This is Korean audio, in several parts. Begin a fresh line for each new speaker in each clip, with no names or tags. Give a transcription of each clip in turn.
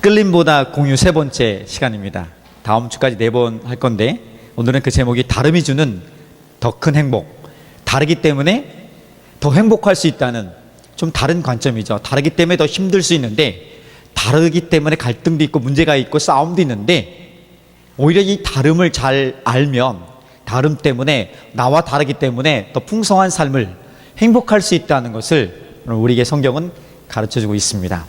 이끌림보다 공유 세 번째 시간입니다. 다음 주까지 4번 할 건데 오늘은 그 제목이 다름이 주는 더 큰 행복. 다르기 때문에 더 행복할 수 있다는 좀 다른 관점이죠. 다르기 때문에 더 힘들 수 있는데, 다르기 때문에 갈등도 있고 문제가 있고 싸움도 있는데, 오히려 이 다름을 잘 알면 다름 때문에, 나와 다르기 때문에 더 풍성한 삶을 행복할 수 있다는 것을 우리에게 성경은 가르쳐주고 있습니다.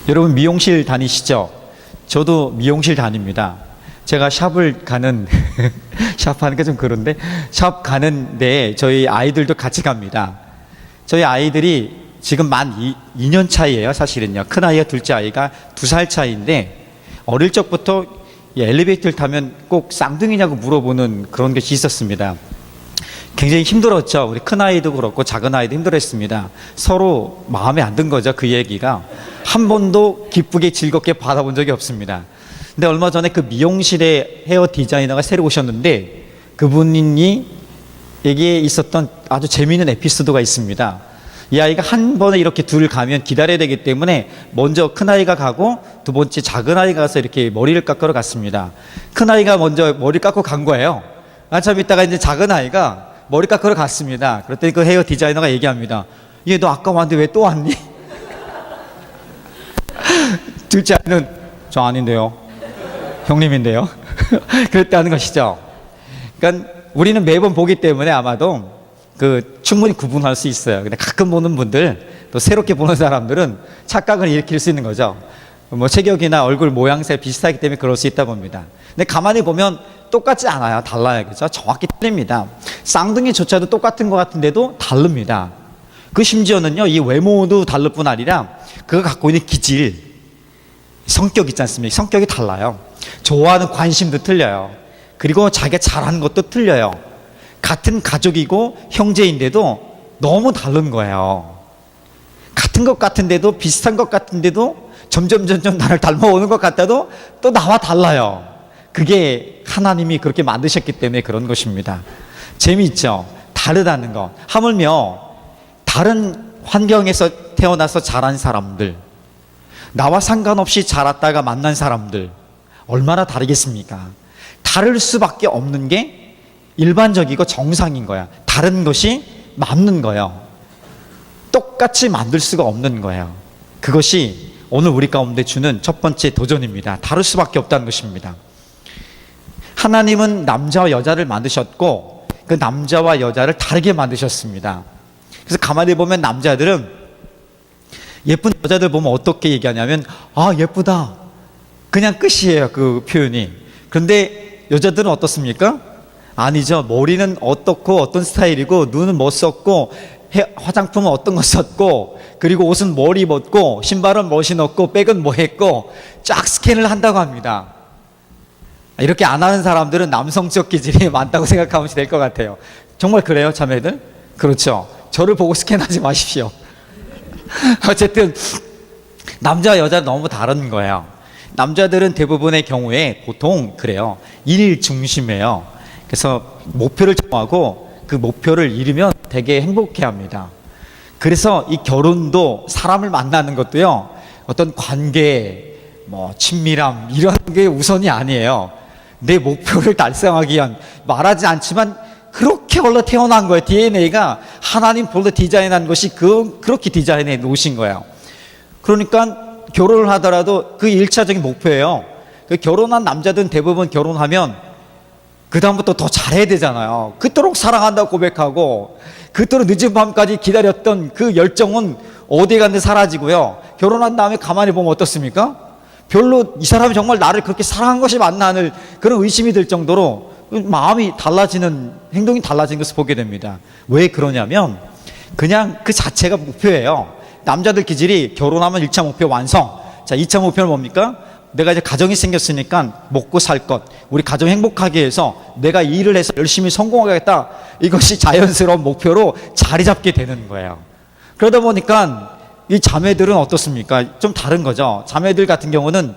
여러분 미용실 다니시죠? 저도 미용실 다닙니다. 제가 샵을 가는 샵 하는 게 좀 그런데, 샵 가는데 저희 아이들도 같이 갑니다. 저희 아이들이 지금 만 2년 차이에요. 사실은요. 큰 아이와 둘째 아이가 2살 차이인데, 어릴 적부터 엘리베이터를 타면 꼭 쌍둥이냐고 물어보는 그런 것이 있었습니다. 굉장히 힘들었죠. 우리 큰 아이도 그렇고 작은 아이도 힘들었습니다. 서로 마음에 안 든 거죠. 그 얘기가 한 번도 기쁘게 즐겁게 받아본 적이 없습니다. 근데 얼마 전에 그 미용실에 헤어 디자이너가 새로 오셨는데, 그분이 여기에 있었던 아주 재미있는 에피소드가 있습니다. 이 아이가 한 번에 이렇게 둘 가면 기다려야 되기 때문에 먼저 큰 아이가 가고 두 번째 작은 아이가 가서 이렇게 머리를 깎으러 갔습니다. 큰 아이가 먼저 머리 깎고 간 거예요. 한참 있다가 이제 작은 아이가 머리 깎으러 갔습니다. 그랬더니 그 헤어 디자이너가 얘기합니다. 얘 너 아까 왔는데 왜 또 왔니? 둘째 아이는 저 아닌데요, 형님인데요. 그랬다는 것이죠. 그러니까 우리는 매번 보기 때문에 아마도 충분히 구분할 수 있어요. 근데 가끔 보는 분들, 또 새롭게 보는 사람들은 착각을 일으킬 수 있는 거죠. 뭐 체격이나 얼굴 모양새 비슷하기 때문에 그럴 수 있다 봅니다. 근데 가만히 보면 똑같지 않아요. 달라요. 그죠? 정확히 틀립니다. 쌍둥이조차도 똑같은 것 같은데도 다릅니다. 그 심지어는요, 이 외모도 다를 뿐 아니라 그가 갖고 있는 기질, 성격 있지 않습니까? 성격이 달라요. 좋아하는 관심도 틀려요. 그리고 자기가 잘하는 것도 틀려요. 같은 가족이고 형제인데도 너무 다른 거예요. 같은 것 같은데도, 비슷한 것 같은데도 점점 나를 닮아오는 것 같아도 또 나와 달라요. 그게 하나님이 그렇게 만드셨기 때문에 그런 것입니다. 재미있죠? 다르다는 거. 하물며 다른 환경에서 태어나서 자란 사람들, 나와 상관없이 자랐다가 만난 사람들, 얼마나 다르겠습니까? 다를 수밖에 없는 게 일반적이고 정상인 거야. 다른 것이 맞는 거예요. 똑같이 만들 수가 없는 거예요. 그것이 오늘 우리 가운데 주는 첫 번째 도전입니다. 다를 수밖에 없다는 것입니다. 하나님은 남자와 여자를 만드셨고 그 남자와 여자를 다르게 만드셨습니다. 그래서 가만히 보면 남자들은 예쁜 여자들 보면 어떻게 얘기하냐면, 아 예쁘다, 그냥 끝이에요. 그 표현이. 그런데 여자들은 어떻습니까? 아니죠. 머리는 어떻고 어떤 스타일이고, 눈은 뭐 썼고, 화장품은 어떤 거 썼고, 그리고 옷은 뭘 입었고, 신발은 뭐 신었고, 백은 뭐 했고, 쫙 스캔을 한다고 합니다. 이렇게 안 하는 사람들은 남성적 기질이 많다고 생각하면 될 것 같아요. 정말 그래요, 자매들? 그렇죠. 저를 보고 스캔하지 마십시오. 어쨌든 남자와 여자는 너무 다른 거예요. 남자들은 대부분의 경우에 보통 그래요. 일 중심이에요. 그래서 목표를 정하고 그 목표를 이루면 되게 행복해합니다. 그래서 이 결혼도, 사람을 만나는 것도요, 어떤 관계, 뭐 친밀함 이런 게 우선이 아니에요. 내 목표를 달성하기 위한, 말하지 않지만 그렇게 원래 태어난 거예요. DNA가 하나님 본래 디자인한 것이 그렇게 디자인해 놓으신 거예요. 그러니까 결혼을 하더라도 그 1차적인 목표예요. 그 결혼한 남자들은 대부분 결혼하면 그 다음부터 더 잘해야 되잖아요. 그토록 사랑한다고 고백하고 그토록 늦은 밤까지 기다렸던 그 열정은 어디에 갔는데 사라지고요. 결혼한 다음에 가만히 보면 어떻습니까? 별로 이 사람이 정말 나를 그렇게 사랑한 것이 맞나 하는 그런 의심이 들 정도로 마음이 달라지는, 행동이 달라지는 것을 보게 됩니다. 왜 그러냐면 그냥 그 자체가 목표예요. 남자들 기질이 결혼하면 1차 목표 완성. 자, 2차 목표는 뭡니까? 내가 이제 가정이 생겼으니까 먹고 살 것, 우리 가정 행복하게 해서 내가 이 일을 해서 열심히 성공하겠다. 이것이 자연스러운 목표로 자리 잡게 되는 거예요. 그러다 보니까 이 자매들은 어떻습니까? 좀 다른 거죠. 자매들 같은 경우는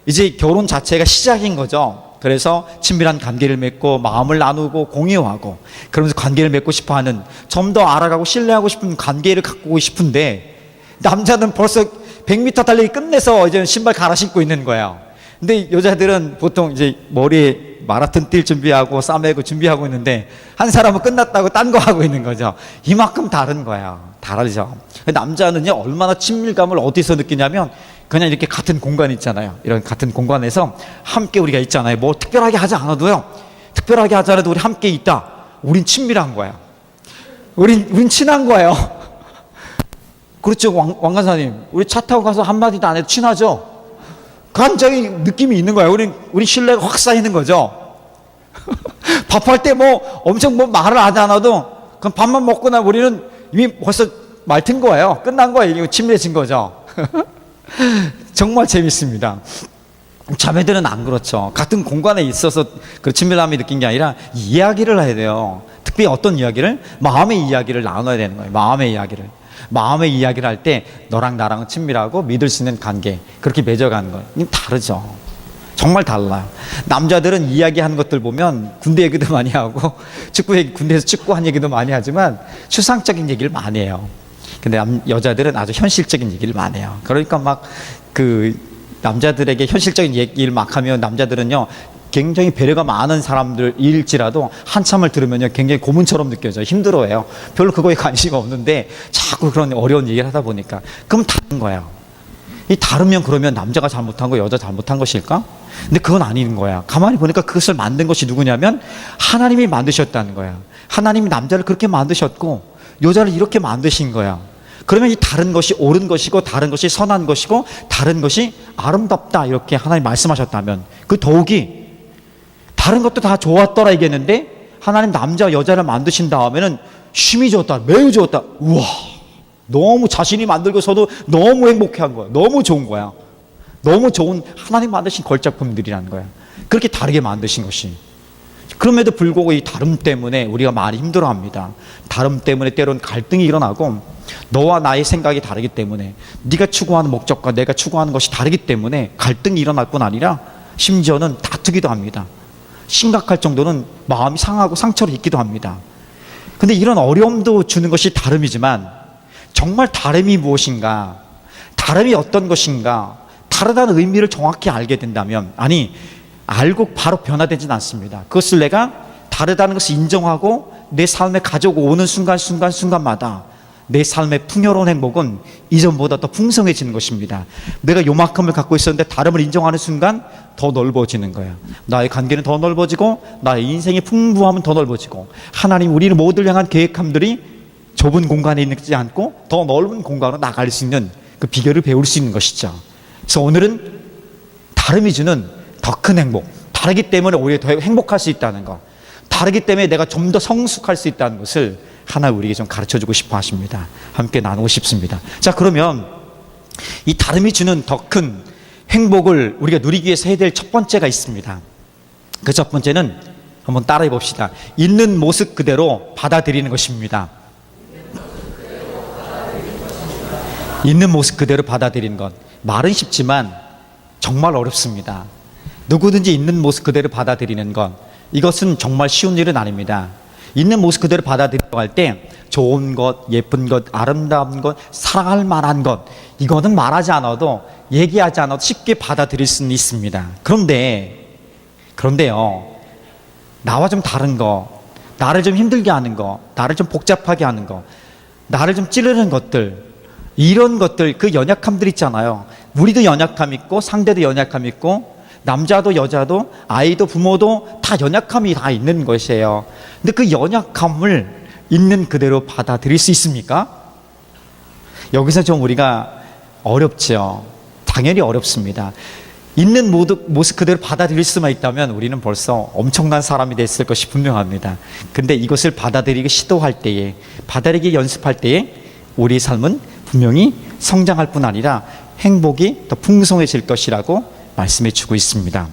이제 결혼 자체가 시작인 거죠. 그래서 친밀한 관계를 맺고 마음을 나누고 공유하고 그러면서 관계를 맺고 싶어하는, 좀 더 알아가고 신뢰하고 싶은 관계를 갖고 싶은데, 남자는 벌써 100m 달리기 끝내서 이제 신발 갈아 신고 있는 거예요. 근데 여자들은 보통 이제 머리에 마라톤 뛸 준비하고 싸매고 준비하고 있는데 한 사람은 끝났다고 딴 거 하고 있는 거죠. 이만큼 다른 거예요. 다르죠. 남자는요, 얼마나 친밀감을 어디서 느끼냐면 그냥 이렇게 같은 공간 있잖아요. 이런 같은 공간에서 함께 우리가 있잖아요. 뭐 특별하게 하지 않아도요. 특별하게 하지 않아도 우리 함께 있다. 우린 친밀한 거예요. 우린 친한 거예요. 그렇죠, 왕 간사님. 우리 차 타고 가서 한마디도 안 해도 친하죠? 감정의 느낌이 있는 거예요. 우린 신뢰가 확 쌓이는 거죠. 밥할 때 뭐 엄청 뭐 말을 하지 않아도 그럼 밥만 먹고 나면 우리는 이미 벌써 말 튼 거예요. 끝난 거예요. 이거 친밀해진 거죠. 정말 재밌습니다. 자매들은 안 그렇죠. 같은 공간에 있어서 그 친밀함이 느낀 게 아니라 이야기를 해야 돼요. 특히 어떤 이야기를? 마음의 이야기를 나눠야 되는 거예요. 마음의 이야기를 할 때 너랑 나랑은 친밀하고 믿을 수 있는 관계, 그렇게 맺어가는 거예요. 이게 다르죠. 정말 달라요. 남자들은 이야기하는 것들 보면 군대 얘기도 많이 하고 군대에서 축구한 얘기도 많이 하지만 추상적인 얘기를 많이 해요. 근데 여자들은 아주 현실적인 얘기를 많이 해요. 그러니까 막 그 남자들에게 현실적인 얘기를 막 하면 남자들은요, 굉장히 배려가 많은 사람들일지라도 한참을 들으면요, 굉장히 고문처럼 느껴져요. 힘들어해요. 별로 그거에 관심이 없는데 자꾸 그런 어려운 얘기를 하다 보니까. 그럼 다른 거예요. 이 다르면 그러면 남자가 잘못한 거, 여자 잘못한 것일까? 근데 그건 아닌 거야. 가만히 보니까 그것을 만든 것이 누구냐면 하나님이 만드셨다는 거야. 하나님이 남자를 그렇게 만드셨고 여자를 이렇게 만드신 거야. 그러면 이 다른 것이 옳은 것이고 다른 것이 선한 것이고 다른 것이 아름답다, 이렇게 하나님 말씀하셨다면, 그 더욱이 다른 것도 다 좋았더라 얘기했는데 하나님 남자 여자를 만드신 다음에는 힘이 좋았다, 매우 좋았다. 우와, 너무 자신이 만들고서도 너무 행복해한 거야. 너무 좋은 거야. 너무 좋은 하나님 만드신 걸작품들이라는 거야. 그렇게 다르게 만드신 것이. 그럼에도 불구하고 이 다름 때문에 우리가 많이 힘들어합니다. 다름 때문에 때로는 갈등이 일어나고, 너와 나의 생각이 다르기 때문에, 네가 추구하는 목적과 내가 추구하는 것이 다르기 때문에 갈등이 일어날 뿐 아니라 심지어는 다투기도 합니다. 심각할 정도는 마음이 상하고 상처를 입기도 합니다. 근데 이런 어려움도 주는 것이 다름이지만, 정말 다름이 무엇인가, 다름이 어떤 것인가, 다르다는 의미를 정확히 알게 된다면, 알고 바로 변화되지는 않습니다. 그것을 내가 다르다는 것을 인정하고 내 삶에 가지고 오는 순간마다 내 삶의 풍요로운 행복은 이전보다 더 풍성해지는 것입니다. 내가 요만큼을 갖고 있었는데 다름을 인정하는 순간 더 넓어지는 거예요. 나의 관계는 더 넓어지고 나의 인생의 풍부함은 더 넓어지고, 하나님 우리를 모두를 향한 계획함들이 좁은 공간에 있지 않고 더 넓은 공간으로 나갈 수 있는 그 비결을 배울 수 있는 것이죠. 그래서 오늘은 다름이 주는 더 큰 행복, 다르기 때문에 오히려 더 행복할 수 있다는 것, 다르기 때문에 내가 좀 더 성숙할 수 있다는 것을 하나 우리에게 좀 가르쳐주고 싶어 하십니다. 함께 나누고 싶습니다. 자, 그러면 이 다름이 주는 더 큰 행복을 우리가 누리기 위해서 해야 될 첫 번째가 있습니다. 그 첫 번째는 한번 따라해 봅시다. 있는 모습 그대로 받아들이는 것입니다. 있는 모습 그대로 받아들이는 것. 말은 쉽지만 정말 어렵습니다. 누구든지 있는 모습 그대로 받아들이는 것, 이것은 정말 쉬운 일은 아닙니다. 있는 모습 그대로 받아들이려고 할 때 좋은 것, 예쁜 것, 아름다운 것, 사랑할 만한 것, 이거는 말하지 않아도, 얘기하지 않아도 쉽게 받아들일 수는 있습니다. 그런데요, 나와 좀 다른 거, 나를 좀 힘들게 하는 거, 나를 좀 복잡하게 하는 거, 나를 좀 찌르는 것들, 이런 것들, 그 연약함들 있잖아요. 우리도 연약함 있고 상대도 연약함 있고 남자도 여자도 아이도 부모도 다 연약함이 다 있는 것이에요. 근데 그 연약함을 있는 그대로 받아들일 수 있습니까? 여기서 좀 우리가 어렵죠. 당연히 어렵습니다. 있는 모습 그대로 받아들일 수만 있다면 우리는 벌써 엄청난 사람이 됐을 것이 분명합니다. 근데 이것을 받아들이기 시도할 때에, 받아들이기 연습할 때에 우리의 삶은 분명히 성장할 뿐 아니라 행복이 더 풍성해질 것이라고 말씀해 주고 있습니다.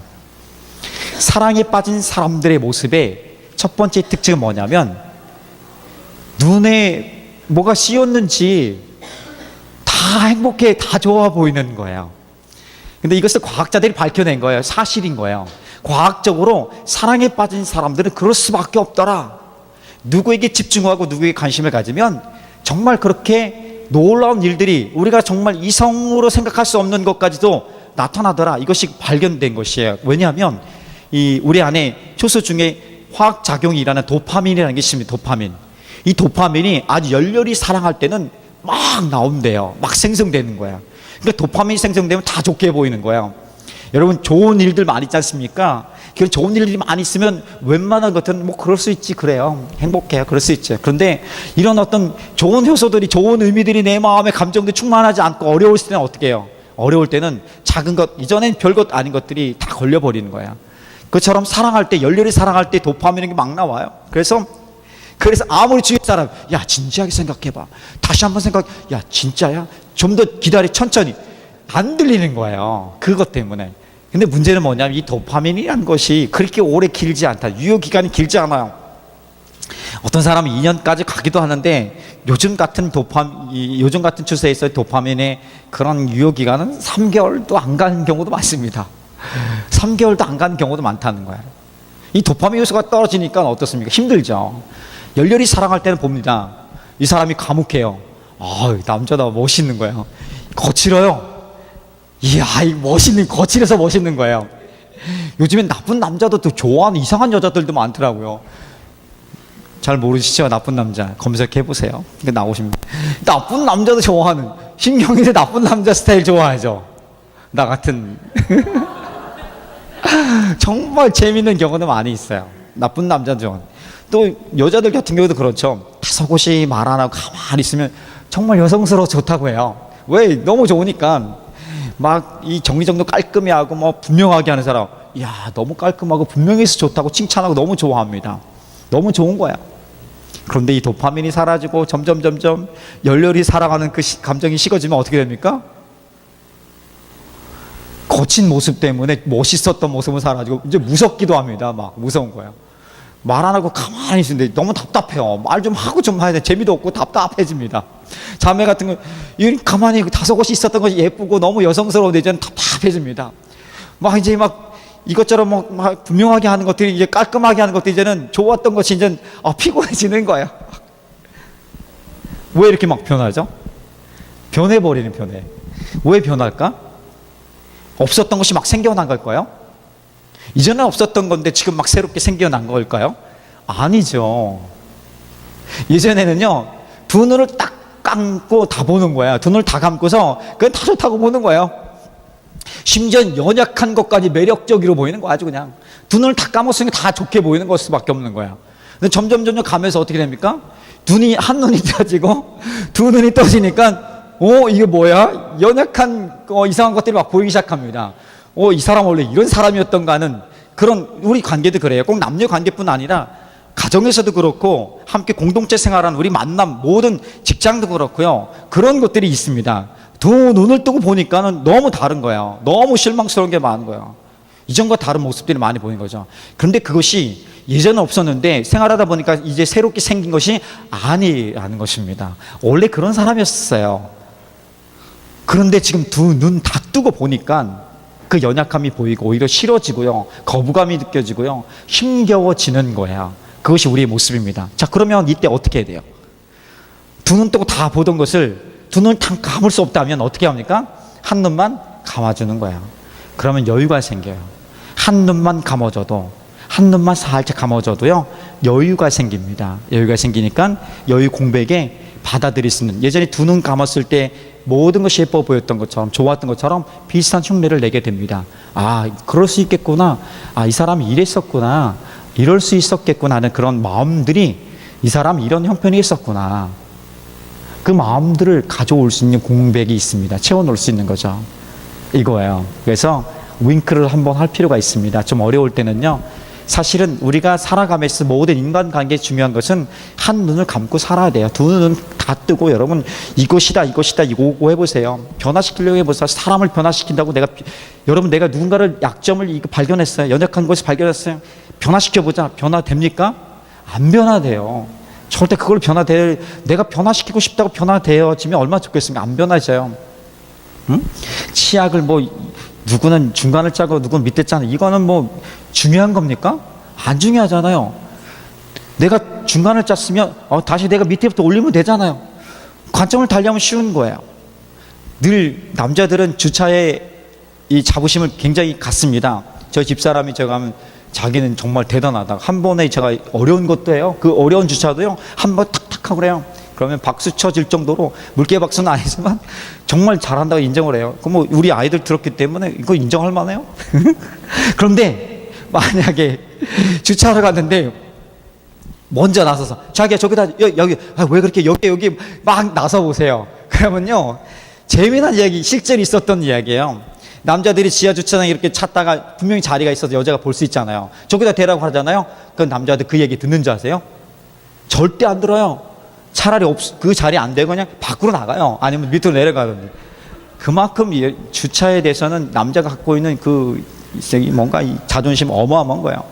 사랑에 빠진 사람들의 모습의 첫 번째 특징은 뭐냐면, 눈에 뭐가 씌었는지 다 행복해, 다 좋아 보이는 거예요. 근데 이것을 과학자들이 밝혀낸 거예요. 사실인 거예요. 과학적으로 사랑에 빠진 사람들은 그럴 수밖에 없더라. 누구에게 집중하고 누구에게 관심을 가지면 정말 그렇게 놀라운 일들이 우리가 정말 이성으로 생각할 수 없는 것까지도 나타나더라. 이것이 발견된 것이에요. 왜냐하면 우리 안에 효소 중에 화학 작용이 일어나는 도파민이라는 게 있습니다. 도파민. 이 도파민이 아주 열렬히 사랑할 때는 막 나온대요. 막 생성되는 거야. 그러니까 도파민이 생성되면 다 좋게 보이는 거예요. 여러분, 좋은 일들 많이 있지 않습니까? 그 좋은 일들이 많이 있으면 웬만한 것들은 뭐 그럴 수 있지, 그래요. 행복해요. 그럴 수 있죠. 그런데 이런 어떤 좋은 효소들이, 좋은 의미들이 내 마음의 감정도 충만하지 않고 어려울 때는 어떻게 해요? 어려울 때는 작은 것, 이전엔 별것 아닌 것들이 다 걸려버리는 거야. 그처럼 사랑할 때, 열렬히 사랑할 때 도파민이 막 나와요. 그래서 아무리 주위 사람, 야, 진지하게 생각해봐. 다시 한번 야, 진짜야? 좀 더 기다려, 천천히. 안 들리는 거예요. 그것 때문에. 근데 문제는 뭐냐면 이 도파민이라는 것이 그렇게 오래 길지 않다. 유효기간이 길지 않아요. 어떤 사람은 2년까지 가기도 하는데 요즘 같은 추세에서 도파민의 그런 유효기간은 3개월도 안 가는 경우도 많습니다. 3개월도 안 가는 경우도 많다는 거예요. 이 도파민 요소가 떨어지니까 어떻습니까? 힘들죠. 열렬히 사랑할 때는 봅니다. 이 사람이 과묵해요. 남자다 멋있는 거예요. 거칠어요. 이야, 거칠어서 멋있는 거예요. 요즘엔 나쁜 남자도 또 좋아하는 이상한 여자들도 많더라고요. 잘 모르시죠? 나쁜 남자 검색해보세요. 이게 나오십니다. 나쁜 남자도 좋아하는, 신경인데 나쁜 남자 스타일 좋아하죠. 나 같은 정말 재밌는 경우도 많이 있어요. 나쁜 남자도 좋아하는. 또 여자들 같은 경우도 그렇죠. 다소곳이 말 안 하고 가만히 있으면 정말 여성스러워 좋다고 해요. 왜? 너무 좋으니까. 막 이 정리정돈 깔끔히 하고 뭐 분명하게 하는 사람, 야, 너무 깔끔하고 분명해서 좋다고 칭찬하고 너무 좋아합니다. 너무 좋은 거야. 그런데 이 도파민이 사라지고 점점 열렬히 사랑하는 그 감정이 식어지면 어떻게 됩니까? 거친 모습 때문에 멋있었던 모습은 사라지고 이제 무섭기도 합니다. 막 무서운 거예요. 말 안 하고 가만히 있는데 너무 답답해요. 말 좀 하고 좀 해야 돼. 재미도 없고 답답해집니다. 자매 같은 거, 가만히 다소곳이 있었던 것이 예쁘고 너무 여성스러운데 이제는 답답해집니다. 이제 이것저것 막 분명하게 하는 것들이, 이제 깔끔하게 하는 것들이 이제는 좋았던 것이 이제 피곤해지는 거예요. 왜 이렇게 막 변하죠? 변해. 왜 변할까? 없었던 것이 막 생겨난 걸까요? 이전에 없었던 건데 지금 막 새롭게 생겨난 걸까요? 아니죠. 예전에는요, 두 눈을 딱 감고 다 보는 거야. 두 눈을 다 감고서 그건 다 좋다고 보는 거예요. 심지어 연약한 것까지 매력적으로 보이는 거야. 아주 그냥 두 눈을 다 감았으니까 다 좋게 보이는 것 수밖에 없는 거야. 근데 점점 가면서 어떻게 됩니까? 한 눈이 떠지고 두 눈이 떠지니까 이게 뭐야? 연약한 이상한 것들이 막 보이기 시작합니다. 이 사람 원래 이런 사람이었던가 하는 그런, 우리 관계도 그래요. 꼭 남녀 관계뿐 아니라 가정에서도 그렇고 함께 공동체 생활하는 우리 만남, 모든 직장도 그렇고요. 그런 것들이 있습니다. 두 눈을 뜨고 보니까는 너무 다른 거예요. 너무 실망스러운 게 많은 거예요. 이전과 다른 모습들이 많이 보이는 거죠. 그런데 그것이 예전에 없었는데 생활하다 보니까 이제 새롭게 생긴 것이 아니라는 것입니다. 원래 그런 사람이었어요. 그런데 지금 두 눈 다 뜨고 보니까 그 연약함이 보이고 오히려 싫어지고요, 거부감이 느껴지고요, 힘겨워지는 거예요. 그것이 우리의 모습입니다. 자, 그러면 이때 어떻게 해야 돼요? 두 눈 뜨고 다 보던 것을 두 눈을 다 감을 수 없다면 어떻게 합니까? 한 눈만 감아주는 거예요. 그러면 여유가 생겨요. 한 눈만 감아줘도, 한 눈만 살짝 감아줘도요, 여유가 생깁니다. 여유가 생기니까 여유 공백에 받아들일 수 있는, 예전에 두 눈 감았을 때 모든 것이 예뻐 보였던 것처럼, 좋았던 것처럼 비슷한 흉내를 내게 됩니다. 그럴 수 있겠구나. 이 사람이 이랬었구나. 이럴 수 있었겠구나 하는 그런 마음들이, 이 사람이 이런 형편이 있었구나. 그 마음들을 가져올 수 있는 공백이 있습니다. 채워놓을 수 있는 거죠. 이거예요. 그래서 윙크를 한번 할 필요가 있습니다. 좀 어려울 때는요, 사실은 우리가 살아가면서 모든 인간관계에 중요한 것은 한 눈을 감고 살아야 돼요. 두 눈은 다 뜨고, 여러분 이것이다 이거 해보세요. 변화시키려고 해보세요. 사람을 변화시킨다고 여러분 내가 누군가를 약점을 발견했어요. 연약한 것을 발견했어요. 변화시켜보자. 변화됩니까? 안 변화돼요. 절대 그걸 내가 변화시키고 싶다고 변화되어지면 얼마나 좋겠습니까? 안 변화져요. 응? 치약을 누구는 중간을 짜고 누구는 밑에 짜는, 이거는 중요한 겁니까? 안 중요하잖아요. 내가 중간을 짰으면 다시 내가 밑에부터 올리면 되잖아요. 관점을 달리하면 쉬운 거예요. 늘 남자들은 주차에 이 자부심을 굉장히 갖습니다. 저 집사람이 제가 하면 자기는 정말 대단하다. 한 번에 제가 어려운 것도 해요. 그 어려운 주차도요. 한 번 탁탁 하고 그래요. 그러면 박수 쳐질 정도로 물개 박수는 아니지만 정말 잘한다고 인정을 해요. 그럼 뭐 우리 아이들 들었기 때문에 이거 인정할 만해요. 그런데 만약에 주차하러 갔는데 먼저 나서서 자기야 저기다 여기 왜 그렇게 여기 막 나서 보세요. 그러면요 재미난 이야기 실제로 있었던 이야기예요. 남자들이 지하 주차장에 이렇게 찾다가 분명히 자리가 있어서 여자가 볼 수 있잖아요. 저기다 대라고 하잖아요. 그 남자들 그 얘기 듣는 줄 아세요? 절대 안 들어요. 차라리 그 자리에 안 되고 그냥 밖으로 나가요. 아니면 밑으로 내려가든지. 그만큼 주차에 대해서는 남자가 갖고 있는 그 뭔가 이 자존심 어마어마한 거예요.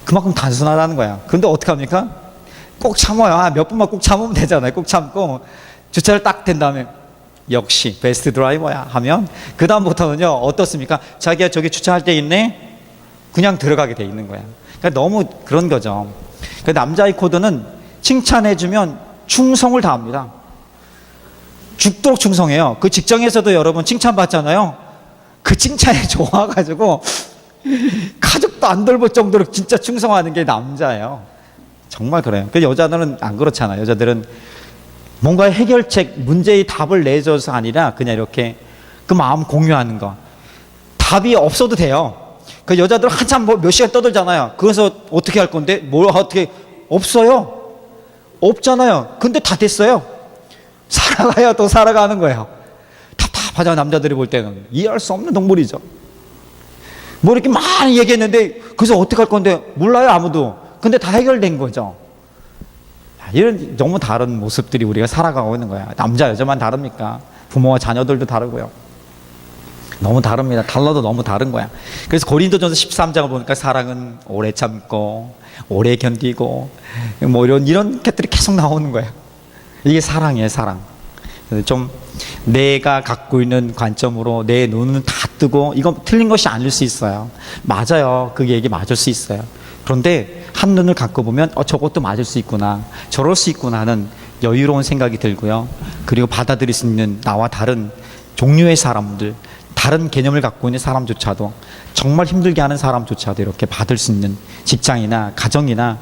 그만큼 단순하다는 거야. 근데 어떡합니까? 꼭 참아요. 몇 분만 꼭 참으면 되잖아요. 꼭 참고 주차를 딱 된 다음에 역시 베스트 드라이버야 하면 그 다음부터는요 어떻습니까? 자기가 저기 주차할 때 있네? 그냥 들어가게 돼 있는 거야. 그러니까 너무 그런 거죠. 그 남자의 코드는 칭찬해주면 충성을 다합니다. 죽도록 충성해요. 그 직장에서도 여러분 칭찬받잖아요. 그 칭찬이 좋아가지고 가족도 안 돌볼 정도로 진짜 충성하는 게 남자예요. 정말 그래요. 그 여자들은 안 그렇잖아요. 여자들은 뭔가 해결책, 문제의 답을 내줘서 아니라 그냥 이렇게 그 마음 공유하는 거. 답이 없어도 돼요. 그 여자들 한참 몇 시간 떠들잖아요. 그래서 어떻게 할 건데? 뭘 어떻게 없어요. 없잖아요. 근데 다 됐어요. 살아가야 또 살아가는 거예요. 답답하잖아요. 남자들이 볼 때는 이해할 수 없는 동물이죠. 뭐 이렇게 많이 얘기했는데 그래서 어떻게 할 건데 몰라요 아무도. 근데 다 해결된 거죠. 이런 너무 다른 모습들이 우리가 살아가고 있는 거야. 남자 여자만 다릅니까? 부모와 자녀들도 다르고요. 너무 다릅니다. 달라도 너무 다른 거야. 그래서 고린도전서 13장을 보니까 사랑은 오래 참고 오래 견디고 뭐 이런 것들이 계속 나오는 거예요. 이게 사랑이에요. 사랑. 좀 내가 갖고 있는 관점으로 내 눈은 다 뜨고 이건 틀린 것이 아닐 수 있어요. 맞아요. 그 얘기 맞을 수 있어요. 그런데 한눈을 갖고 보면 저것도 맞을 수 있구나, 저럴 수 있구나 하는 여유로운 생각이 들고요. 그리고 받아들일 수 있는 나와 다른 종류의 사람들, 다른 개념을 갖고 있는 사람조차도, 정말 힘들게 하는 사람조차도 이렇게 받을 수 있는 직장이나 가정이나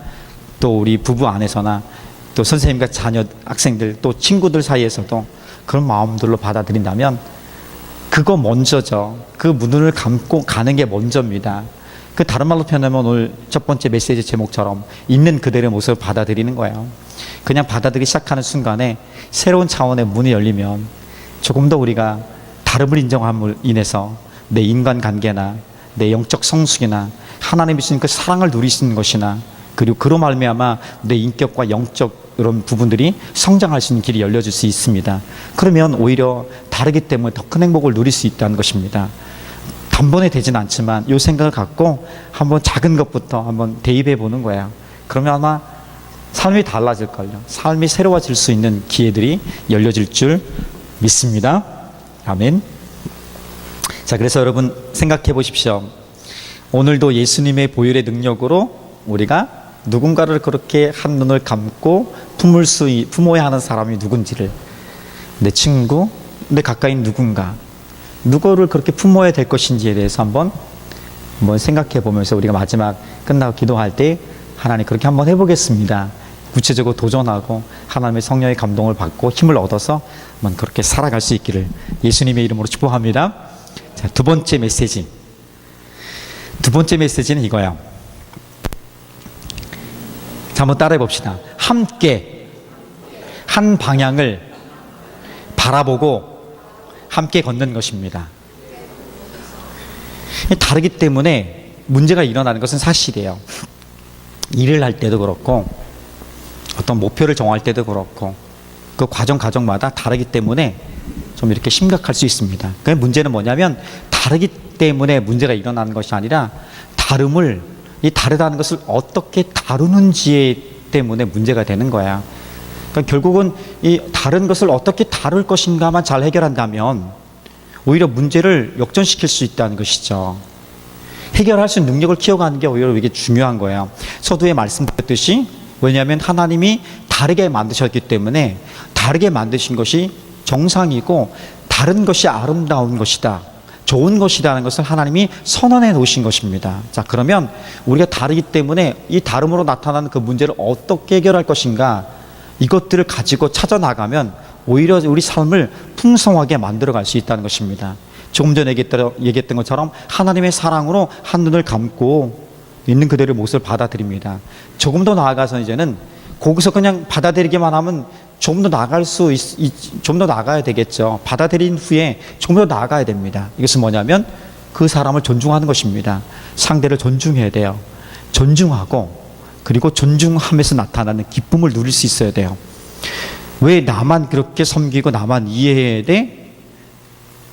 또 우리 부부 안에서나 또 선생님과 자녀, 학생들, 또 친구들 사이에서도 그런 마음들로 받아들인다면 그거 먼저죠. 그 눈을 감고 가는 게 먼저입니다. 그 다른 말로 표현하면 오늘 첫 번째 메시지 제목처럼 있는 그대로의 모습을 받아들이는 거예요. 그냥 받아들이기 시작하는 순간에 새로운 차원의 문이 열리면 조금 더 우리가 다름을 인정함으로 인해서 내 인간관계나 내 영적 성숙이나 하나님이 주신 그 사랑을 누릴 수 있는 것이나 그리고 그로 말미암아 내 인격과 영적 이런 부분들이 성장할 수 있는 길이 열려질 수 있습니다. 그러면 오히려 다르기 때문에 더 큰 행복을 누릴 수 있다는 것입니다. 단번에 되진 않지만 이 생각을 갖고 한번 작은 것부터 한번 대입해 보는 거예요. 그러면 아마 삶이 달라질걸요. 삶이 새로워질 수 있는 기회들이 열려질 줄 믿습니다. 아멘. 자, 그래서 여러분 생각해 보십시오. 오늘도 예수님의 보혈의 능력으로 우리가 누군가를 그렇게 한눈을 감고 품어야 하는 사람이 누군지를, 내 친구, 내 가까이 누군가, 누구를 그렇게 품어야 될 것인지에 대해서 한번 생각해 보면서 우리가 마지막 끝나고 기도할 때 하나님 그렇게 한번 해보겠습니다. 구체적으로 도전하고 하나님의 성령의 감동을 받고 힘을 얻어서 한번 그렇게 살아갈 수 있기를 예수님의 이름으로 축복합니다. 자, 두 번째 메시지는 이거예요. 자, 한번 따라해 봅시다. 함께 한 방향을 바라보고 함께 걷는 것입니다. 다르기 때문에 문제가 일어나는 것은 사실이에요. 일을 할 때도 그렇고 어떤 목표를 정할 때도 그렇고 그 과정마다 다르기 때문에 좀 이렇게 심각할 수 있습니다. 그 문제는 뭐냐면 다르기 때문에 문제가 일어나는 것이 아니라 이 다르다는 것을 어떻게 다루는지 때문에 문제가 되는 거야. 그러니까 결국은 이 다른 것을 어떻게 다룰 것인가만 잘 해결한다면 오히려 문제를 역전시킬 수 있다는 것이죠. 해결할 수 있는 능력을 키워가는 게 오히려 이게 중요한 거예요. 서두에 말씀드렸듯이 왜냐하면 하나님이 다르게 만드셨기 때문에 다르게 만드신 것이 정상이고 다른 것이 아름다운 것이다, 좋은 것이라는 것을 하나님이 선언해 놓으신 것입니다. 자, 그러면 우리가 다르기 때문에 이 다름으로 나타나는 그 문제를 어떻게 해결할 것인가, 이것들을 가지고 찾아나가면 오히려 우리 삶을 풍성하게 만들어갈 수 있다는 것입니다. 조금 전에 얘기했던 것처럼 하나님의 사랑으로 한눈을 감고 있는 그대로의 모습을 받아들입니다. 조금 더 나아가서 이제는 거기서 그냥 받아들이기만 하면 좀 더 좀 더 나가야 되겠죠. 받아들인 후에 좀 더 나아가야 됩니다. 이것은 뭐냐면 그 사람을 존중하는 것입니다. 상대를 존중해야 돼요. 존중하고, 그리고 존중함에서 나타나는 기쁨을 누릴 수 있어야 돼요. 왜 나만 그렇게 섬기고 나만 이해해야 돼?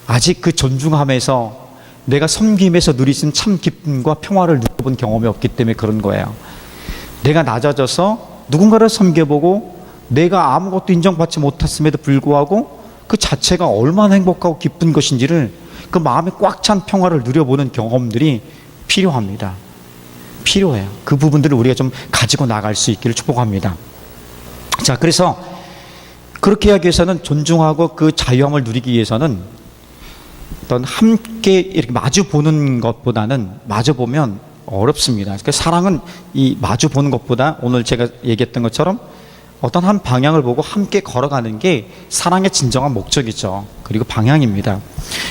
아직 그 존중함에서, 내가 섬김에서 누릴 수 있는 참 기쁨과 평화를 누려본 경험이 없기 때문에 그런 거예요. 내가 낮아져서 누군가를 섬겨보고 내가 아무것도 인정받지 못했음에도 불구하고 그 자체가 얼마나 행복하고 기쁜 것인지를, 그 마음에 꽉 찬 평화를 누려보는 경험들이 필요합니다. 필요해요. 그 부분들을 우리가 좀 가지고 나갈 수 있기를 축복합니다. 자, 그래서 그렇게 하기 위해서는, 존중하고 그 자유함을 누리기 위해서는 어떤 함께 이렇게 마주 보는 것보다는, 마주 보면 어렵습니다. 그러니까 사랑은 이 마주 보는 것보다, 오늘 제가 얘기했던 것처럼 어떤 한 방향을 보고 함께 걸어가는 게 사랑의 진정한 목적이죠. 그리고 방향입니다.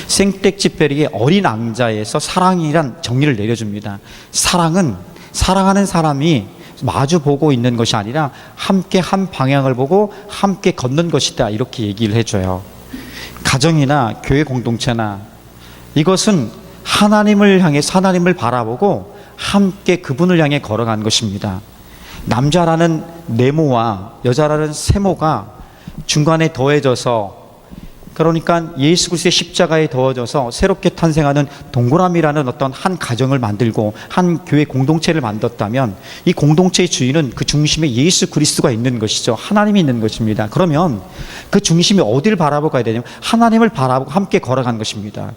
생텍쥐페리의 어린 왕자에서 사랑이란 정의를 내려줍니다. 사랑은 사랑하는 사람이 마주 보고 있는 것이 아니라 함께 한 방향을 보고 함께 걷는 것이다, 이렇게 얘기를 해줘요. 가정이나 교회 공동체나, 이것은 하나님을 향해, 하나님을 바라보고 함께 그분을 향해 걸어가는 것입니다. 남자라는 네모와 여자라는 세모가 중간에 더해져서, 그러니까 예수 그리스도의 십자가에 더해져서 새롭게 탄생하는 동그라미라는 어떤 한 가정을 만들고 한 교회 공동체를 만들었다면, 이 공동체의 주인은 그 중심에 예수 그리스도가 있는 것이죠. 하나님이 있는 것입니다. 그러면 그 중심이 어디를 바라보고 가야 되냐면 하나님을 바라보고 함께 걸어가는 것입니다.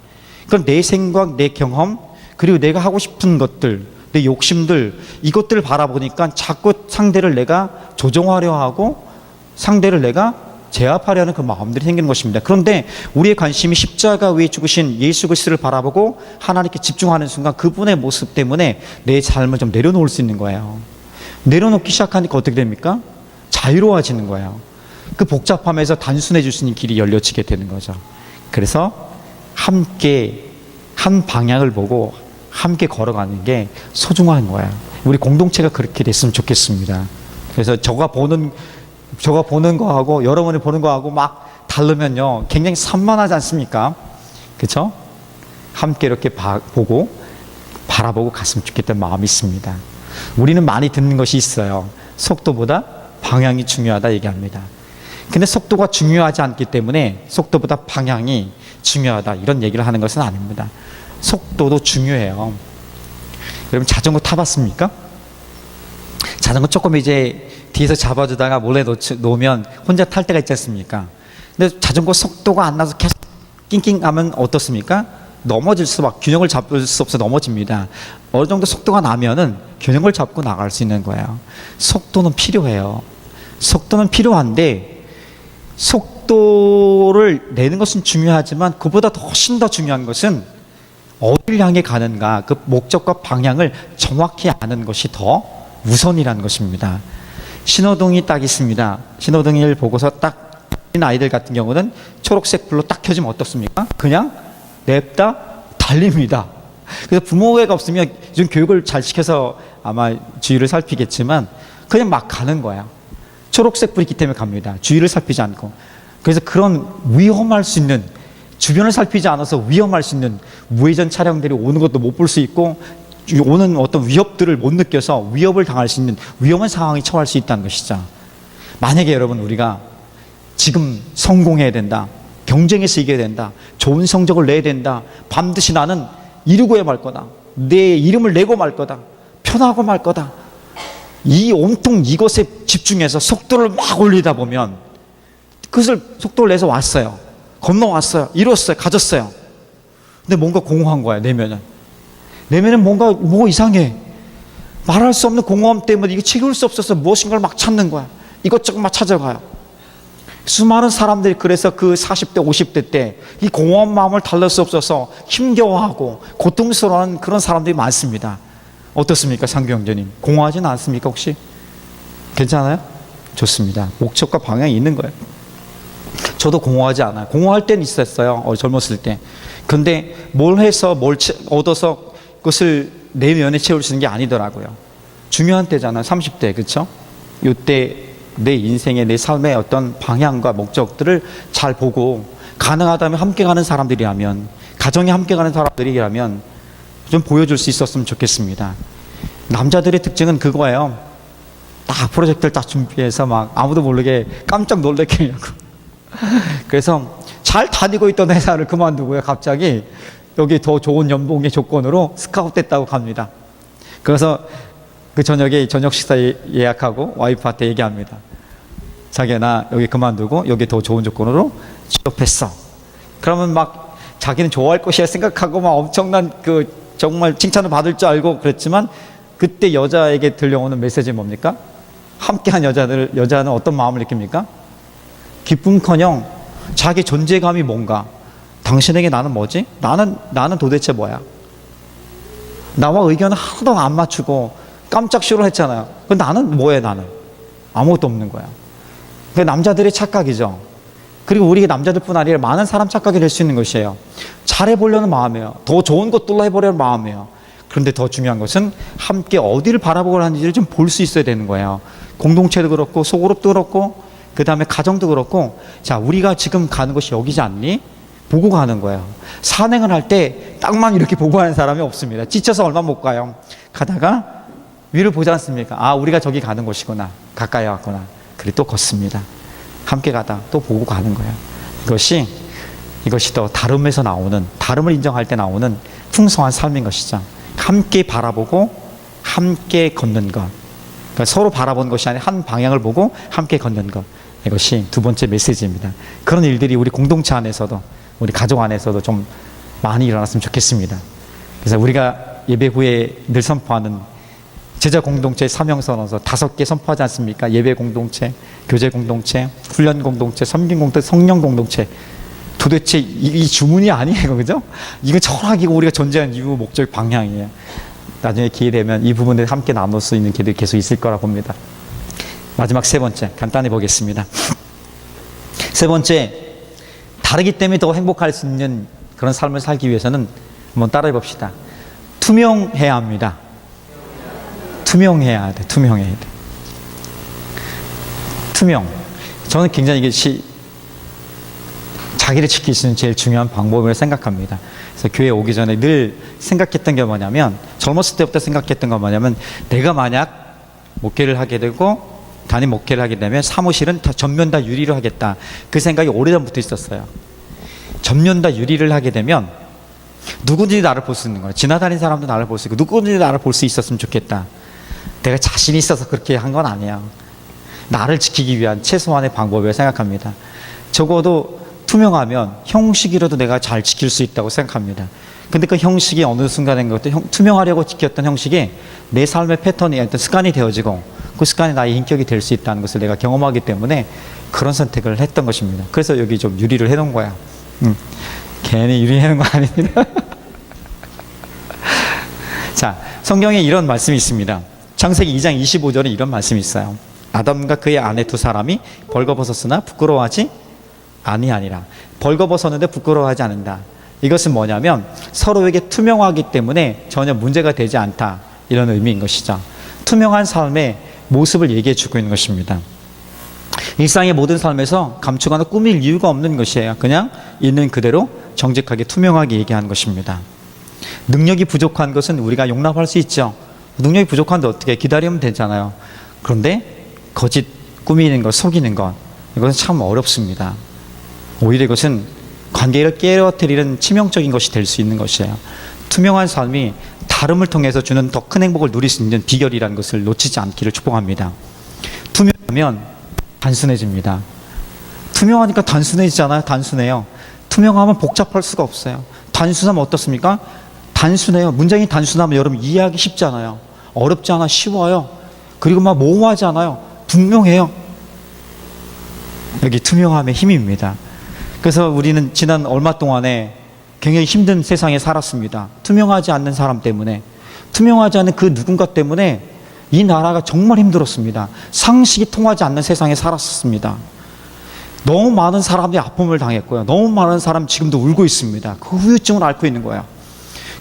그럼 내 생각, 내 경험, 그리고 내가 하고 싶은 것들, 내 욕심들, 이것들을 바라보니까 자꾸 상대를 내가 조종하려 하고 상대를 내가 제압하려는 그 마음들이 생기는 것입니다. 그런데 우리의 관심이 십자가 위에 죽으신 예수 그리스도를 바라보고 하나님께 집중하는 순간, 그분의 모습 때문에 내 삶을 좀 내려놓을 수 있는 거예요. 내려놓기 시작하니까 어떻게 됩니까? 자유로워지는 거예요. 그 복잡함에서 단순해질 수 있는 길이 열려지게 되는 거죠. 그래서 함께 한 방향을 보고 함께 걸어가는 게 소중한 거야. 우리 공동체가 그렇게 됐으면 좋겠습니다. 그래서 저가 보는 거하고 여러분이 보는 거하고 막 다르면요, 굉장히 산만하지 않습니까? 그렇죠? 함께 이렇게 보고 바라보고 갔으면 좋겠다는 마음이 있습니다. 우리는 많이 듣는 것이 있어요. 속도보다 방향이 중요하다 얘기합니다. 근데 속도가 중요하지 않기 때문에 속도보다 방향이 중요하다, 이런 얘기를 하는 것은 아닙니다. 속도도 중요해요. 여러분 자전거 타봤습니까? 자전거 조금 이제 뒤에서 잡아주다가 몰래 놓으면 혼자 탈 때가 있지 않습니까? 근데 자전거 속도가 안 나서 계속 낑낑하면 어떻습니까? 균형을 잡을 수 없어 넘어집니다. 어느 정도 속도가 나면은 균형을 잡고 나갈 수 있는 거예요. 속도는 필요해요. 속도는 필요한데, 속도를 내는 것은 중요하지만 그보다 훨씬 더 중요한 것은 어디를 향해 가는가, 그 목적과 방향을 정확히 아는 것이 더 우선이라는 것입니다. 신호등이 딱 있습니다. 신호등을 보고서 딱 아이들 같은 경우는 초록색 불로 딱 켜지면 어떻습니까? 그냥 냅다 달립니다. 그래서 부모가 없으면 요즘 교육을 잘 시켜서 아마 주의를 살피겠지만 그냥 막 가는 거야. 초록색 불이 있기 때문에 갑니다. 주의를 살피지 않고. 그래서 그런 위험할 수 있는, 주변을 살피지 않아서 위험할 수 있는 우회전 차량들이 오는 것도 못 볼 수 있고, 오는 어떤 위협들을 못 느껴서 위협을 당할 수 있는 위험한 상황에 처할 수 있다는 것이죠. 만약에 여러분, 우리가 지금 성공해야 된다, 경쟁에서 이겨야 된다, 좋은 성적을 내야 된다, 반드시 나는 이루고야 말 거다, 내 이름을 내고 말 거다, 편하고 말 거다, 이 온통 이것에 집중해서 속도를 막 올리다 보면, 그것을 속도를 내서 왔어요, 건너왔어요, 이뤘어요, 가졌어요. 근데 뭔가 공허한 거야. 내면은 뭔가 뭐 이상해. 말할 수 없는 공허함 때문에 이거 채울 수 없어서 무엇인가를 막 찾는 거야. 이것저것 막 찾아가요. 수많은 사람들이 그래서 그 40대, 50대 때 이 공허한 마음을 달랠 수 없어서 힘겨워하고 고통스러워하는 그런 사람들이 많습니다. 어떻습니까, 상규형제님? 공허하지는 않습니까, 혹시? 괜찮아요? 좋습니다. 목적과 방향이 있는 거예요. 저도 공허하지 않아요. 공허할 때는 있었어요, 젊었을 때. 근데 뭘 해서 뭘 얻어서 그것을 내면에 채울 수 있는 게 아니더라고요. 중요한 때잖아요, 30대, 그렇죠? 이때 내 인생의, 내 삶의 어떤 방향과 목적들을 잘 보고, 가능하다면 함께 가는 사람들이라면, 가정에 함께 가는 사람들이라면 좀 보여줄 수 있었으면 좋겠습니다. 남자들의 특징은 그거예요. 딱 프로젝트를 딱 준비해서 막 아무도 모르게 깜짝 놀래게 하려고. 그래서 잘 다니고 있던 회사를 그만두고요, 갑자기 여기 더 좋은 연봉의 조건으로 스카우트 됐다고 갑니다. 그래서 그 저녁에 저녁 식사 예약하고 와이프한테 얘기합니다. 자기야, 나 여기 그만두고 여기 더 좋은 조건으로 취업했어. 그러면 막 자기는 좋아할 것이야 생각하고 막 엄청난 그 정말 칭찬을 받을 줄 알고 그랬지만, 그때 여자에게 들려오는 메시지는 뭡니까? 함께한 여자는 어떤 마음을 느낍니까? 기쁨커녕 자기 존재감이 뭔가, 당신에게 나는 뭐지? 나는 도대체 뭐야? 나와 의견을 하나도 안 맞추고 깜짝 쇼를 했잖아요. 근데 나는 뭐해? 나는 아무것도 없는 거야. 그게 남자들의 착각이죠. 그리고 우리 남자들뿐 아니라 많은 사람 착각이 될 수 있는 것이에요. 잘해보려는 마음이에요. 더 좋은 것들로 해보려는 마음이에요. 그런데 더 중요한 것은 함께 어디를 바라보고 하는지를 좀 볼 수 있어야 되는 거예요. 공동체도 그렇고 소그룹도 그렇고 그 다음에 가정도 그렇고, 자, 우리가 지금 가는 곳이 여기지 않니? 보고 가는 거예요. 산행을 할 때 땅만 이렇게 보고 가는 사람이 없습니다. 지쳐서 얼마 못 가요. 가다가 위를 보지 않습니까? 아, 우리가 저기 가는 곳이구나, 가까이 왔구나. 그리고 또 걷습니다. 함께 가다 또 보고 가는 거예요. 이것이 또 다름에서 나오는, 다름을 인정할 때 나오는 풍성한 삶인 것이죠. 함께 바라보고 함께 걷는 것. 그러니까 서로 바라보는 것이 아니라 한 방향을 보고 함께 걷는 것. 이것이 두 번째 메시지입니다. 그런 일들이 우리 공동체 안에서도, 우리 가족 안에서도 좀 많이 일어났으면 좋겠습니다. 그래서 우리가 예배 후에 늘 선포하는 제자 공동체 사명선언서 5개 선포하지 않습니까? 예배 공동체, 교제 공동체, 훈련 공동체, 섬김 공동체, 성령 공동체. 도대체 이 주문이 아니에요, 그죠? 이거 철학이고 우리가 존재하는 이유, 목적, 방향이에요. 나중에 기회 되면 이 부분을 함께 나눌 수 있는 기회들이 계속 있을 거라 봅니다. 마지막 세 번째, 간단히 보겠습니다. 세 번째, 다르기 때문에 더 행복할 수 있는 그런 삶을 살기 위해서는 한번 따라해 봅시다. 투명해야 합니다. 투명해야 돼. 투명해야 돼. 투명. 저는 굉장히 이게 자기를 지킬 수 있는 제일 중요한 방법을 생각합니다. 그래서 교회 오기 전에 늘 생각했던 게 뭐냐면, 젊었을 때부터 생각했던 건 뭐냐면, 내가 만약 목회를 하게 되고 담임 목회를 하게 되면 사무실은 다 전면 다 유리로 하겠다. 그 생각이 오래전부터 있었어요. 전면 다 유리를 하게 되면 누구든지 나를 볼 수 있는 거예요. 지나다니는 사람도 나를 볼 수 있고 누구든지 나를 볼 수 있었으면 좋겠다. 내가 자신이 있어서 그렇게 한 건 아니야. 나를 지키기 위한 최소한의 방법이라고 생각합니다. 적어도 투명하면 형식이라도 내가 잘 지킬 수 있다고 생각합니다. 근데 그 형식이 어느 순간인 것도 투명하려고 지켰던 형식이 내 삶의 패턴이 어떤 습관이 되어지고 그 습관이 나의 인격이 될 수 있다는 것을 내가 경험하기 때문에 그런 선택을 했던 것입니다. 그래서 여기 좀 유리를 해놓은 거야. 괜히 유리 해놓은 거 아닙니다. 자, 성경에 이런 말씀이 있습니다. 창세기 2장 25절에 이런 말씀이 있어요. 아담과 그의 아내 두 사람이 벌거벗었으나 부끄러워하지 아니하니라. 벌거벗었는데 부끄러워하지 않는다. 이것은 뭐냐면 서로에게 투명하기 때문에 전혀 문제가 되지 않다, 이런 의미인 것이죠. 투명한 삶의 모습을 얘기해 주고 있는 것입니다. 일상의 모든 삶에서 감추거나 꾸밀 이유가 없는 것이에요. 그냥 있는 그대로 정직하게 투명하게 얘기하는 것입니다. 능력이 부족한 것은 우리가 용납할 수 있죠. 능력이 부족한데 어떻게 기다리면 되잖아요. 그런데 거짓 꾸미는 것, 속이는 것, 이것은 참 어렵습니다. 오히려 이것은 관계를 깨어뜨리는 치명적인 것이 될 수 있는 것이에요. 투명한 삶이 다름을 통해서 주는 더 큰 행복을 누릴 수 있는 비결이라는 것을 놓치지 않기를 축복합니다. 투명하면 단순해집니다. 투명하니까 단순해지잖아요. 단순해요. 투명하면 복잡할 수가 없어요. 단순하면 어떻습니까? 단순해요. 문장이 단순하면 여러분 이해하기 쉽잖아요. 어렵지 않아, 쉬워요. 그리고 막 모호하지 않아요. 분명해요. 여기 투명함의 힘입니다. 그래서 우리는 지난 얼마 동안에 굉장히 힘든 세상에 살았습니다. 투명하지 않는 사람 때문에, 투명하지 않은 그 누군가 때문에 이 나라가 정말 힘들었습니다. 상식이 통하지 않는 세상에 살았습니다. 너무 많은 사람이 아픔을 당했고요. 너무 많은 사람 지금도 울고 있습니다. 그 후유증을 앓고 있는 거예요.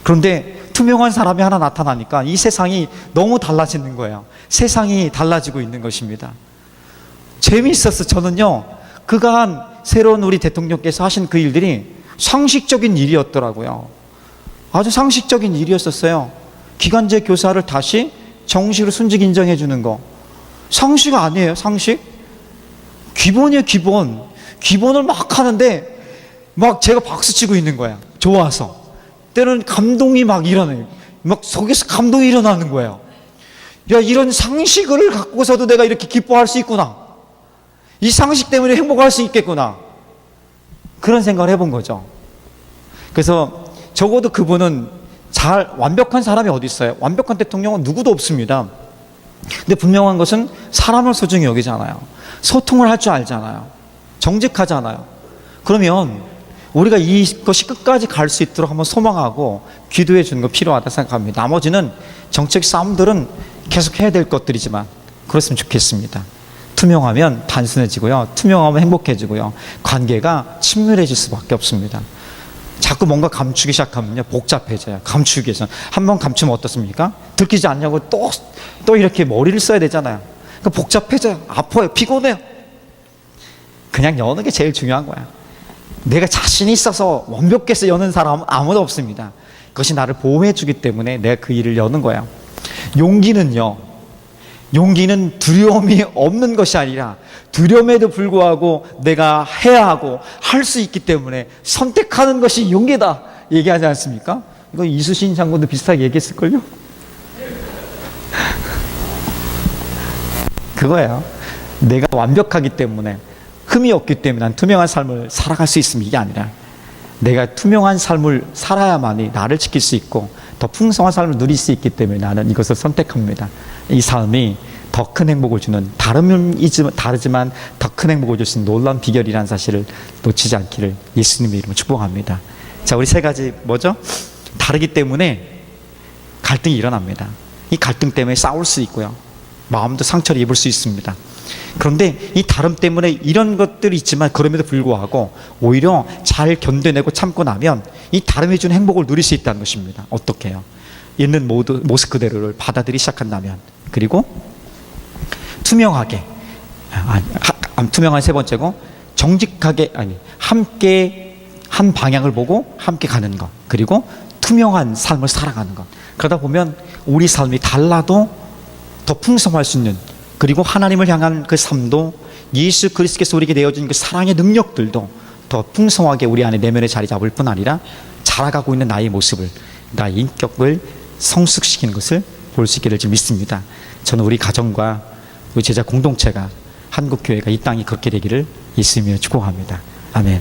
그런데 투명한 사람이 하나 나타나니까 이 세상이 너무 달라지는 거예요. 세상이 달라지고 있는 것입니다. 재미있었어. 저는요, 그간 새로운 우리 대통령께서 하신 그 일들이 상식적인 일이었더라고요. 아주 상식적인 일이었었어요. 기간제 교사를 다시 정시로 순직 인정해 주는 거. 상식 아니에요, 상식? 기본이에요, 기본. 기본을 막 하는데 막 제가 박수 치고 있는 거야. 좋아서. 때로는 감동이 막 일어나요. 막 속에서 감동이 일어나는 거예요. 야, 이런 상식을 갖고서도 내가 이렇게 기뻐할 수 있구나. 이 상식 때문에 행복할 수 있겠구나. 그런 생각을 해본 거죠. 그래서 적어도 그분은 완벽한 사람이 어디 있어요? 완벽한 대통령은 누구도 없습니다. 근데 분명한 것은 사람을 소중히 여기잖아요. 소통을 할 줄 알잖아요. 정직하잖아요. 그러면 우리가 이것이 끝까지 갈 수 있도록 한번 소망하고 기도해 주는 거 필요하다 생각합니다. 나머지는 정책 싸움들은 계속 해야 될 것들이지만 그랬으면 좋겠습니다. 투명하면 단순해지고요. 투명하면 행복해지고요. 관계가 친밀해질 수밖에 없습니다. 자꾸 뭔가 감추기 시작하면요, 복잡해져요. 감추기 위해서. 한번 감추면 어떻습니까? 들키지 않냐고 또 이렇게 머리를 써야 되잖아요. 그러니까 복잡해져요. 아파요. 피곤해요. 그냥 여는 게 제일 중요한 거야. 내가 자신이 있어서 완벽해서 여는 사람은 아무도 없습니다. 그것이 나를 보호해 주기 때문에 내가 그 일을 여는 거예요. 용기는 두려움이 없는 것이 아니라 두려움에도 불구하고 내가 해야 하고 할 수 있기 때문에 선택하는 것이 용기다 얘기하지 않습니까? 이거 이수신 장군도 비슷하게 얘기했을걸요? 그거예요. 내가 완벽하기 때문에, 흠이 없기 때문에 난 투명한 삶을 살아갈 수 있으면, 이게 아니라 내가 투명한 삶을 살아야만이 나를 지킬 수 있고 더 풍성한 삶을 누릴 수 있기 때문에 나는 이것을 선택합니다. 이 삶이 더 큰 행복을 주는, 다르지만 더 큰 행복을 줄 수 있는 놀라운 비결이라는 사실을 놓치지 않기를 예수님의 이름으로 축복합니다. 자, 우리 세 가지 뭐죠? 다르기 때문에 갈등이 일어납니다. 이 갈등 때문에 싸울 수 있고요. 마음도 상처를 입을 수 있습니다. 그런데 이 다름 때문에 이런 것들이 있지만 그럼에도 불구하고 오히려 잘 견뎌내고 참고 나면 이 다름이 주는 행복을 누릴 수 있다는 것입니다. 어떻게 해요? 있는 모습 그대로를 받아들이기 시작한다면, 그리고 투명하게, 투명한 세 번째고, 정직하게, 함께 한 방향을 보고 함께 가는 것, 그리고 투명한 삶을 살아가는 것. 그러다 보면 우리 삶이 달라도 더 풍성할 수 있는, 그리고 하나님을 향한 그 삶도, 예수 그리스도께서 우리에게 내어준 그 사랑의 능력들도 더 풍성하게 우리 안에 내면에 자리 잡을 뿐 아니라 자라가고 있는 나의 모습을, 나의 인격을 성숙시키는 것을 볼 수 있게 될 줄 믿습니다. 저는 우리 가정과 우리 제자 공동체가, 한국교회가, 이 땅이 그렇게 되기를 예수님이여 축복합니다. 아멘.